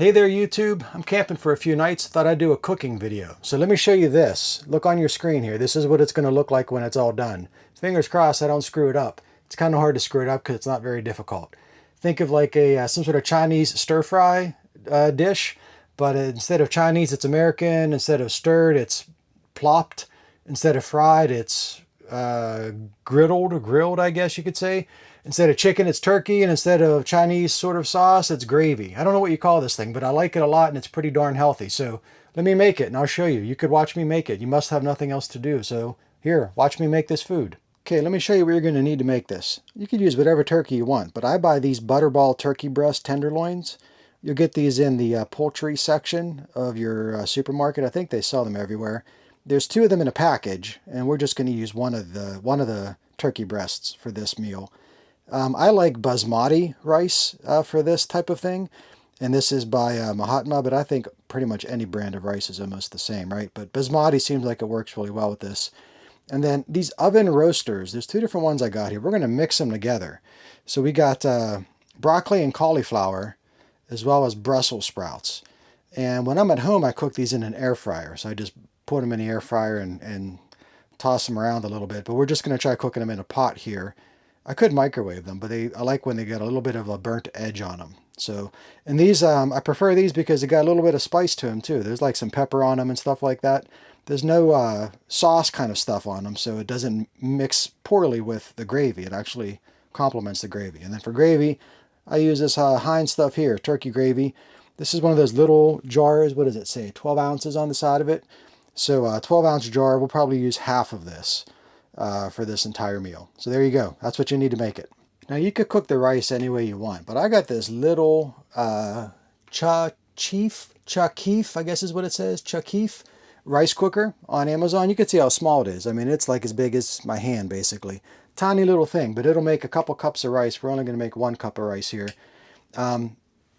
Hey there YouTube, I'm camping for a few nights, thought I'd do a cooking video. So let me show you this. Look on your screen here, this is what it's going to look like when it's all done. Fingers crossed I don't screw it up. It's kind of hard to screw it up because it's not very difficult. Think of like some sort of Chinese stir-fry dish, but instead of Chinese it's American, instead of stirred it's plopped, instead of fried it's grilled I guess you could say. Instead of chicken, it's turkey, and instead of Chinese sort of sauce, it's gravy. I don't know what you call this thing, but I like it a lot, and it's pretty darn healthy. So let me make it, and I'll show you. You could watch me make it. You must have nothing else to do, so here, watch me make this food. Okay, let me show you what you're going to need to make this. You could use whatever turkey you want, but I buy these Butterball turkey breast tenderloins. You'll get these in the poultry section of your supermarket. I think they sell them everywhere. There's 2 of them in a package, and we're just going to use one of the turkey breasts for this meal. I like basmati rice for this type of thing, and this is by Mahatma, but I think pretty much any brand of rice is almost the same, right? But basmati seems like it works really well with this. And then these oven roasters, there's 2 different ones I got here. We're going to mix them together. So we got broccoli and cauliflower, as well as Brussels sprouts. And when I'm at home, I cook these in an air fryer. So I just put them in the air fryer and toss them around a little bit. But we're just going to try cooking them in a pot here. I could microwave them, but I like when they get a little bit of a burnt edge on them. So, and these, I prefer these because they got a little bit of spice to them too. There's like some pepper on them and stuff like that. There's no sauce kind of stuff on them, so it doesn't mix poorly with the gravy. It actually complements the gravy. And then for gravy, I use this Heinz stuff here, turkey gravy. This is one of those little jars. What does it say? 12 ounces on the side of it. So a 12-ounce jar, we'll probably use half of this. For this entire meal. So there you go. That's what you need to make it. Now you could cook the rice any way you want, but I got this little Chakif, I guess is what it says, Chakif rice cooker on Amazon. You can see how small it is. I mean, it's like as big as my hand basically. Tiny little thing, but it'll make a couple cups of rice. We're only going to make 1 cup of rice here.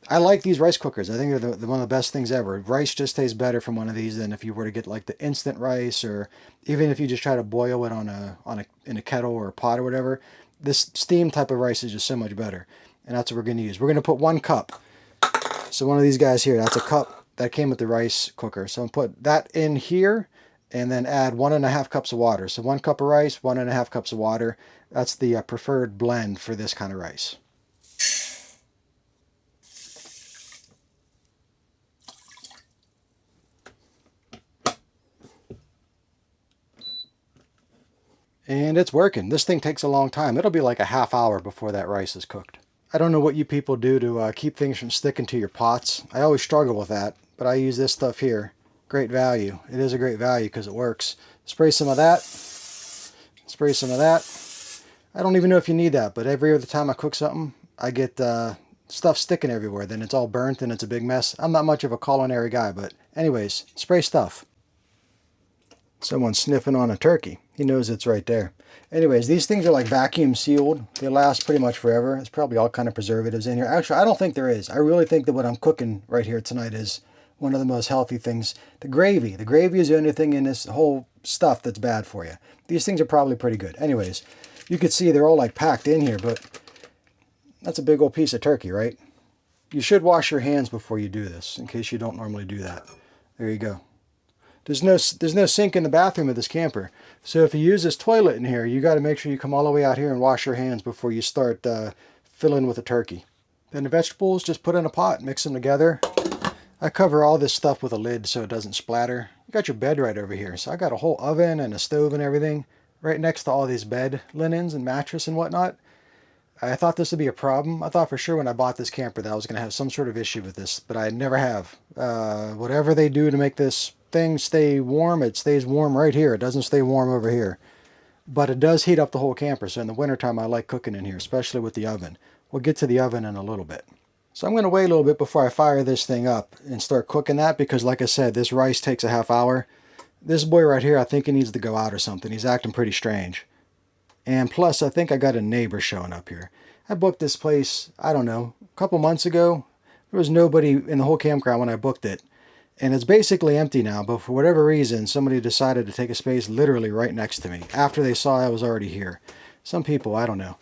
I like these rice cookers. I think they're one of the best things ever. Rice just tastes better from one of these than if you were to get like the instant rice, or even if you just try to boil it in a kettle or a pot or whatever. This steam type of rice is just so much better, and that's what we're going to use. We're going to put 1 cup. So one of these guys here, that's a cup that came with the rice cooker. So I'm put that in here, and then add 1.5 cups of water. So 1 cup of rice, 1.5 cups of water. That's the preferred blend for this kind of rice. And it's working. This thing takes a long time. It'll be like a half hour before that rice is cooked. I don't know what you people do to keep things from sticking to your pots. I always struggle with that, but I use this stuff here. Great value. It is a great value because it works. Spray some of that. Spray some of that. I don't even know if you need that, but every other time I cook something, I get stuff sticking everywhere. Then it's all burnt and it's a big mess. I'm not much of a culinary guy, but anyways, spray stuff. Someone's sniffing on a turkey. He knows it's right there. Anyways, these things are like vacuum sealed. They last pretty much forever. There's probably all kind of preservatives in here. Actually, I don't think there is. I really think that what I'm cooking right here tonight is one of the most healthy things. The gravy. The gravy is the only thing in this whole stuff that's bad for you. These things are probably pretty good. Anyways, you can see they're all like packed in here, but that's a big old piece of turkey, right? You should wash your hands before you do this, in case you don't normally do that. There you go. There's no sink in the bathroom of this camper. So if you use this toilet in here, you got to make sure you come all the way out here and wash your hands before you start filling with the turkey. Then the vegetables, just put in a pot, mix them together. I cover all this stuff with a lid so it doesn't splatter. You got your bed right over here. So I got a whole oven and a stove and everything right next to all these bed linens and mattress and whatnot. I thought this would be a problem. I thought for sure when I bought this camper that I was going to have some sort of issue with this, but I never have. Whatever they do to make this thing stay warm, it stays warm right here. It doesn't stay warm over here. But it does heat up the whole camper, so in the wintertime I like cooking in here, especially with the oven. We'll get to the oven in a little bit. So I'm going to wait a little bit before I fire this thing up and start cooking that, because like I said, this rice takes a half hour. This boy right here, I think he needs to go out or something. He's acting pretty strange. And plus, I think I got a neighbor showing up here. I booked this place, I don't know, a couple months ago. There was nobody in the whole campground when I booked it. And it's basically empty now, but for whatever reason, somebody decided to take a space literally right next to me after they saw I was already here. Some people, I don't know.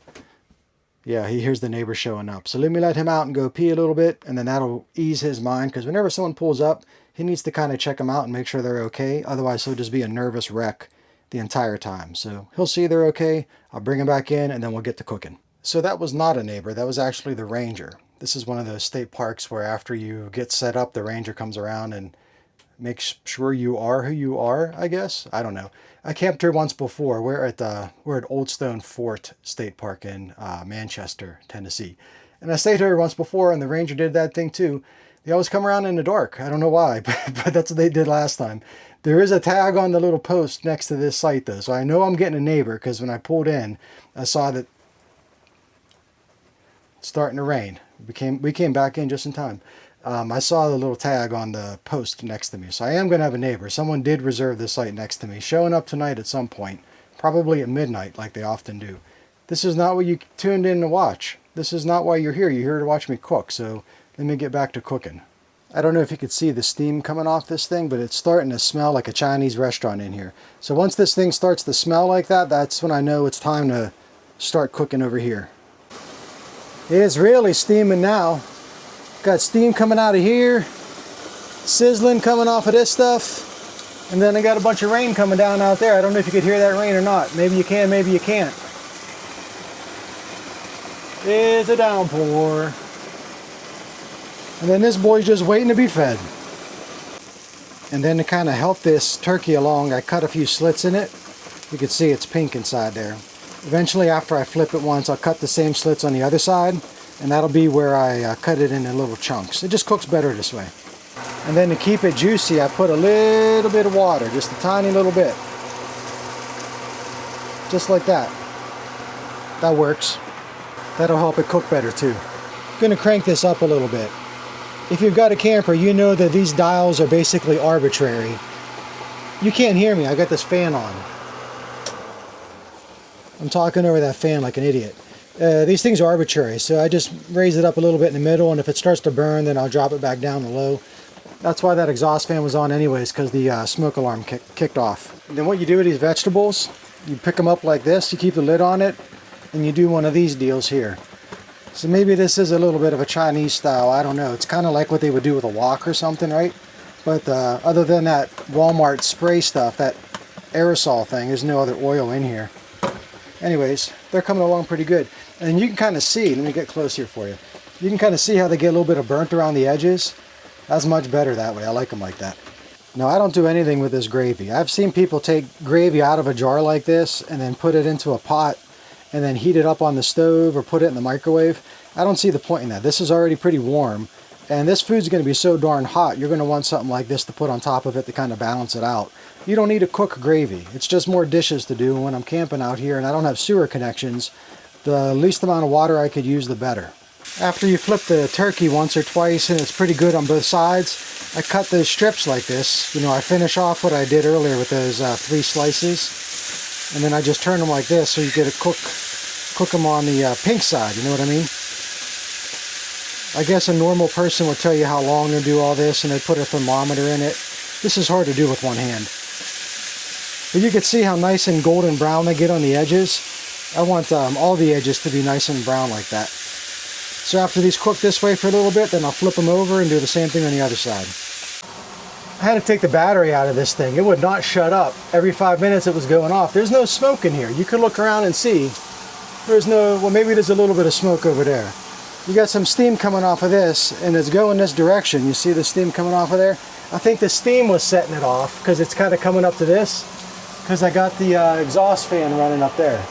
Yeah, he hears the neighbor showing up. So let me let him out and go pee a little bit, and then that'll ease his mind, because whenever someone pulls up, he needs to kind of check them out and make sure they're okay. Otherwise, he'll just be a nervous wreck the entire time. So he'll see they're okay, I'll bring him back in, and then we'll get to cooking. So that was not a neighbor, that was actually the ranger. This is one of those state parks where after you get set up, the ranger comes around and makes sure you are who you are, I guess. I don't know. I camped here once before. We're at Old Stone Fort State Park in Manchester, Tennessee. And I stayed here once before, and the ranger did that thing too. They always come around in the dark. I don't know why, but that's what they did last time. There is a tag on the little post next to this site, though, so I know I'm getting a neighbor, because when I pulled in, I saw that it's starting to rain. We came back in just in time. I saw the little tag on the post next to me, so I am going to have a neighbor. Someone did reserve this site next to me, showing up tonight at some point, probably at midnight like they often do. This is not what you tuned in to watch. This is not why you're here. You're here to watch me cook, so let me get back to cooking. I don't know if you could see the steam coming off this thing, but it's starting to smell like a Chinese restaurant in here. So once this thing starts to smell like that, that's when I know it's time to start cooking over here. It's really steaming now. Got steam coming out of here, sizzling coming off of this stuff, and then I got a bunch of rain coming down out there. I don't know if you could hear that rain or not. Maybe you can, maybe you can't. It's a downpour. And then this boy's just waiting to be fed. And then to kind of help this turkey along, I cut a few slits in it. You can see it's pink inside there. Eventually, after I flip it once, I'll cut the same slits on the other side, and that'll be where I cut it into little chunks. It just cooks better this way. And then to keep it juicy, I put a little bit of water, just a tiny little bit. Just like that. That works. That'll help it cook better too. I'm gonna crank this up a little bit. If you've got a camper, you know that these dials are basically arbitrary. You can't hear me, I got this fan on. I'm talking over that fan like an idiot. These things are arbitrary, so I just raise it up a little bit in the middle, and if it starts to burn, then I'll drop it back down to low. That's why that exhaust fan was on anyways, because the smoke alarm kicked off. And then what you do with these vegetables, you pick them up like this, you keep the lid on it, and you do one of these deals here. So maybe this is a little bit of a Chinese style, I don't know. It's kind of like what they would do with a wok or something, right? But other than that Walmart spray stuff, that aerosol thing, there's no other oil in here. Anyways, they're coming along pretty good. And you can kind of see, let me get close here for you. You can kind of see how they get a little bit of burnt around the edges. That's much better that way. I like them like that. Now, I don't do anything with this gravy. I've seen people take gravy out of a jar like this and then put it into a pot and then heat it up on the stove or put it in the microwave. I don't see the point in that. This is already pretty warm, and this food's going to be so darn hot, you're going to want something like this to put on top of it to kind of balance it out. You don't need to cook gravy. It's just more dishes to do. When I'm camping out here and I don't have sewer connections, the least amount of water I could use, the better. After you flip the turkey once or twice and it's pretty good on both sides, I cut those strips like this. You know, I finish off what I did earlier with those 3 slices, and then I just turn them like this so you get to cook them on the pink side, you know what I mean? I guess a normal person would tell you how long to do all this, and they put a thermometer in it. This is hard to do with one hand. But you can see how nice and golden brown they get on the edges. I want all the edges to be nice and brown like that. So after these cook this way for a little bit, then I'll flip them over and do the same thing on the other side. I had to take the battery out of this thing. It would not shut up. Every 5 minutes it was going off. There's no smoke in here. You could look around and see. There's no, well, maybe there's a little bit of smoke over there. You got some steam coming off of this, and it's going this direction. You see the steam coming off of there? I think the steam was setting it off because it's kind of coming up to this, because I got the exhaust fan running up there.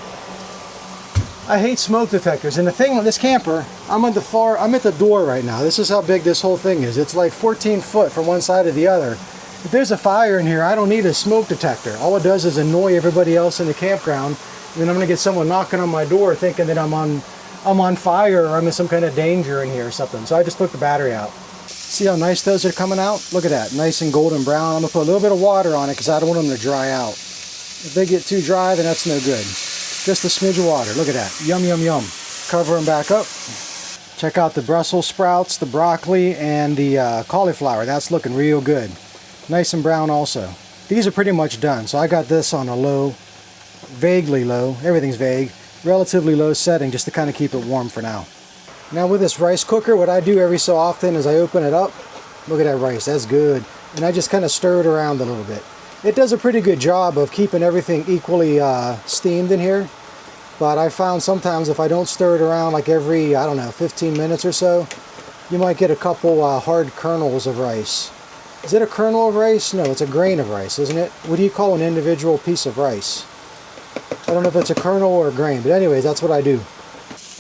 I hate smoke detectors, and the thing with this camper, I'm at the door right now. This is how big this whole thing is. It's like 14 foot from one side to the other. If there's a fire in here, I don't need a smoke detector. All it does is annoy everybody else in the campground, and then I'm gonna get someone knocking on my door thinking that I'm on fire or I'm in some kind of danger in here or something. So I just took the battery out. See how nice those are coming out? Look at that, nice and golden brown. I'm gonna put a little bit of water on it because I don't want them to dry out. If they get too dry, then that's no good. Just a smidge of water. Look at that. Yum, yum, yum. Cover them back up. Check out the Brussels sprouts, the broccoli, and the cauliflower. That's looking real good. Nice and brown also. These are pretty much done. So I got this on a low, vaguely low. Everything's vague. relatively low setting just to kind of keep it warm for now. Now with this rice cooker, what I do every so often is I open it up. Look at that rice, that's good. And I just kind of stir it around a little bit. It does a pretty good job of keeping everything equally steamed in here. But I found sometimes if I don't stir it around like every, I don't know, 15 minutes or so, you might get a couple hard kernels of rice. Is it a kernel of rice? No, it's a grain of rice, isn't it? What do you call an individual piece of rice? I don't know if it's a kernel or a grain, but anyways, that's what I do.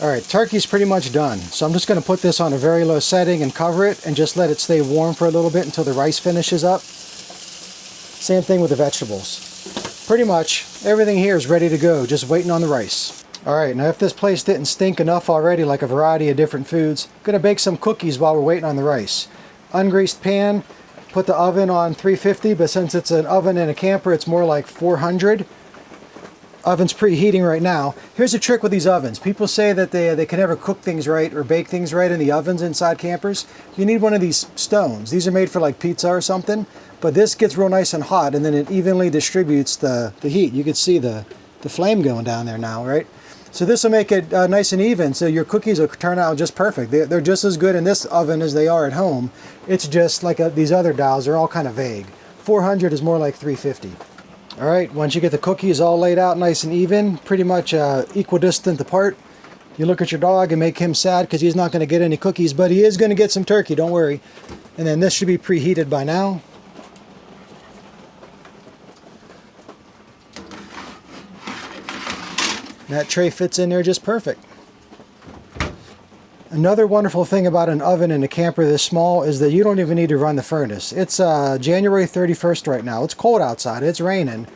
Alright, turkey's pretty much done. So I'm just going to put this on a very low setting and cover it and just let it stay warm for a little bit until the rice finishes up. Same thing with the vegetables. Pretty much everything here is ready to go, just waiting on the rice. Alright, now if this place didn't stink enough already, like a variety of different foods, I'm going to bake some cookies while we're waiting on the rice. Ungreased pan, put the oven on 350, but since it's an oven in a camper, it's more like 400. Oven's preheating right now. Here's a trick with these ovens. People say that they can never cook things right or bake things right in the ovens inside campers. You need one of these stones. These are made for like pizza or something, but this gets real nice and hot and then it evenly distributes the heat. You can see the flame going down there now, right? So this will make it nice and even, so your cookies will turn out just perfect. They're just as good in this oven as they are at home. It's just like these other dials, they're all kind of vague. 400 is more like 350. All right, once you get the cookies all laid out nice and even, pretty much equidistant apart, you look at your dog and make him sad because he's not going to get any cookies, but he is going to get some turkey, don't worry. And then this should be preheated by now. That tray fits in there just perfect. Another wonderful thing about an oven in a camper this small is that you don't even need to run the furnace. It's January 31st right now. It's cold outside. It's raining.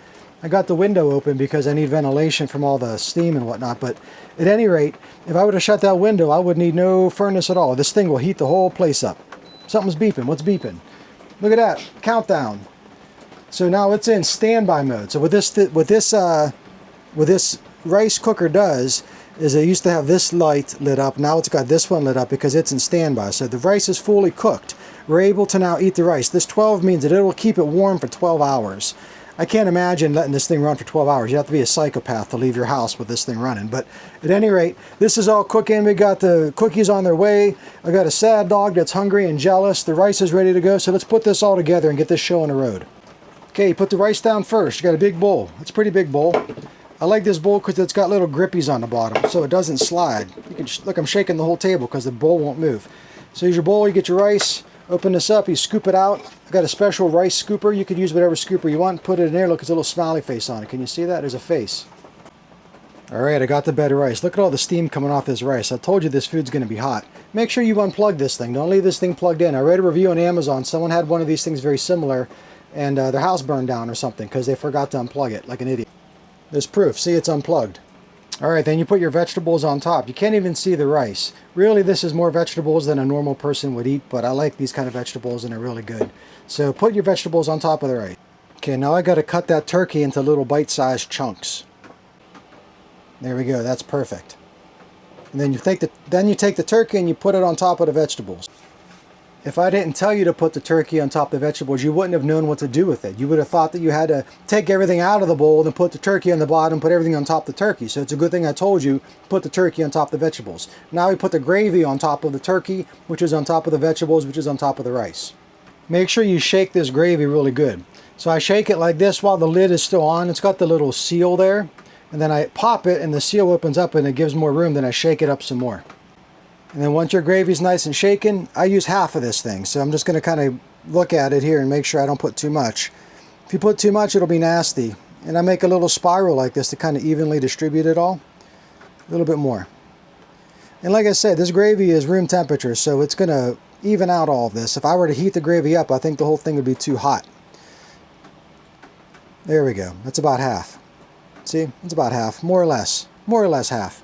I got the window open because I need ventilation from all the steam and whatnot. But at any rate, if I would have shut that window, I would need no furnace at all. This thing will heat the whole place up. Something's beeping. What's beeping? Look at that. Countdown. So now it's in standby mode. So what this rice cooker does is it used to have this light lit up. Now it's got this one lit up because it's in standby. So the rice is fully cooked. We're able to now eat the rice. This 12 means that it will keep it warm for 12 hours. I can't imagine letting this thing run for 12 hours. You have to be a psychopath to leave your house with this thing running. But at any rate, this is all cooking. We got the cookies on their way. I got a sad dog that's hungry and jealous. The rice is ready to go. So let's put this all together and get this show on the road. Okay, put the rice down first. You got a big bowl. It's a pretty big bowl. I like this bowl because it's got little grippies on the bottom so it doesn't slide. You can look, I'm shaking the whole table because the bowl won't move. So here's your bowl, you get your rice, open this up, you scoop it out. I've got a special rice scooper. You could use whatever scooper you want, put it in there. Look, it's a little smiley face on it. Can you see that? There's a face. Alright, I got the bed of rice. Look at all the steam coming off this rice. I told you this food's going to be hot. Make sure you unplug this thing. Don't leave this thing plugged in. I read a review on Amazon. Someone had one of these things very similar and their house burned down or something because they forgot to unplug it like an idiot. There's proof. See, it's unplugged. Alright, then you put your vegetables on top. You can't even see the rice. Really, this is more vegetables than a normal person would eat, but I like these kind of vegetables and they're really good. So put your vegetables on top of the rice. Okay, now I got to cut that turkey into little bite-sized chunks. There we go. That's perfect. And then you take the turkey and you put it on top of the vegetables. If I didn't tell you to put the turkey on top of the vegetables, you wouldn't have known what to do with it. You would have thought that you had to take everything out of the bowl and put the turkey on the bottom, put everything on top of the turkey. So it's a good thing I told you, put the turkey on top of the vegetables. Now we put the gravy on top of the turkey, which is on top of the vegetables, which is on top of the rice. Make sure you shake this gravy really good. So I shake it like this while the lid is still on. It's got the little seal there. And then I pop it and the seal opens up and it gives more room. Then I shake it up some more. And then once your gravy's nice and shaken, I use half of this thing. So I'm just going to kind of look at it here and make sure I don't put too much. If you put too much, it'll be nasty. And I make a little spiral like this to kind of evenly distribute it all. A little bit more. And like I said, this gravy is room temperature, so it's going to even out all of this. If I were to heat the gravy up, I think the whole thing would be too hot. There we go. That's about half. See? It's about half. More or less. More or less half.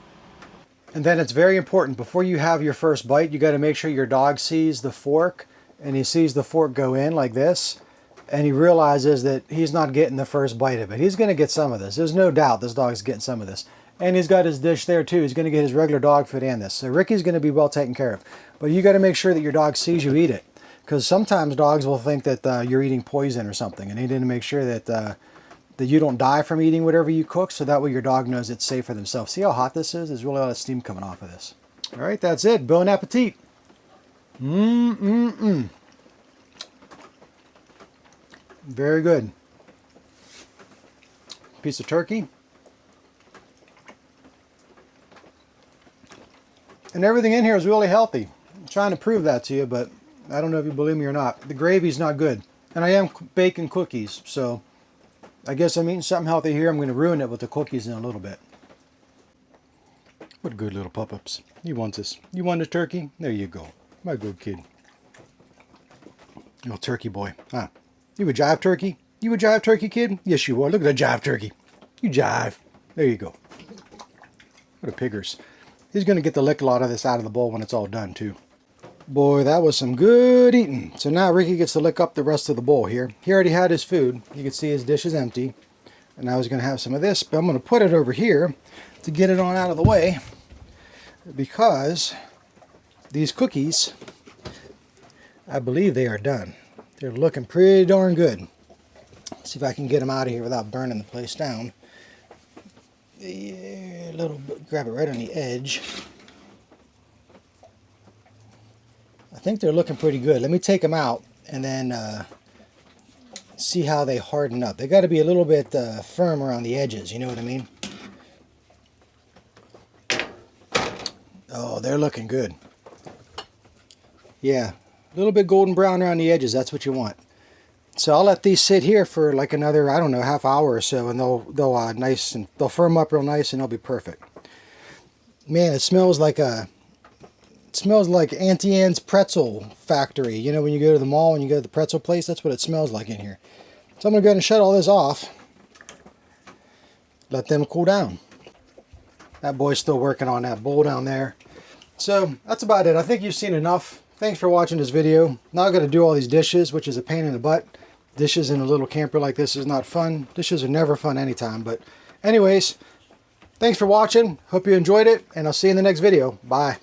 And then it's very important, before you have your first bite, you got to make sure your dog sees the fork, and he sees the fork go in like this, and he realizes that he's not getting the first bite of it. He's going to get some of this. There's no doubt this dog's getting some of this. And he's got his dish there too. He's going to get his regular dog food and this. So Ricky's going to be well taken care of. But you got to make sure that your dog sees you eat it. Because sometimes dogs will think that you're eating poison or something, and you need to make sure that that you don't die from eating whatever you cook, so that way your dog knows it's safe for themselves. See how hot this is? There's really a lot of steam coming off of this. All right, that's it. Bon appetit. Very good. Piece of turkey. And everything in here is really healthy. I'm trying to prove that to you, but I don't know if you believe me or not. The gravy's not good. And I am baking cookies, so I guess I'm eating something healthy here. I'm going to ruin it with the cookies in a little bit. What good little pup-ups. You want this. You want a turkey? There you go. My good kid. Little turkey boy. Huh? You a jive turkey? You a jive turkey, kid? Yes, you are. Look at the jive turkey. You jive. There you go. What a piggers. He's going to get the lick a lot of this out of the bowl when it's all done, too. Boy, that was some good eating. So now Ricky gets to lick up the rest of the bowl here. He already had his food. You can see his dish is empty. And now he's going to have some of this, but I'm going to put it over here to get it on out of the way, because these cookies, I believe they are done. They're looking pretty darn good. Let's see if I can get them out of here without burning the place down. Yeah, a little bit, grab it right on the edge. I think they're looking pretty good. Let me take them out and then see how they harden up. They got to be a little bit firm around the edges, you know what I mean? Oh, they're looking good. Yeah, a little bit golden brown around the edges. That's what you want. So I'll let these sit here for like another, I don't know, half hour or so, and they'll firm up real nice, and they'll be perfect. Man, it smells like Auntie Anne's pretzel factory. You know, when you go to the mall and you go to the pretzel place, that's what it smells like in here. So I'm going to go ahead and shut all this off. Let them cool down. That boy's still working on that bowl down there. So that's about it. I think you've seen enough. Thanks for watching this video. Now I've got to do all these dishes, which is a pain in the butt. Dishes in a little camper like this is not fun. Dishes are never fun anytime. But anyways, thanks for watching. Hope you enjoyed it, and I'll see you in the next video. Bye.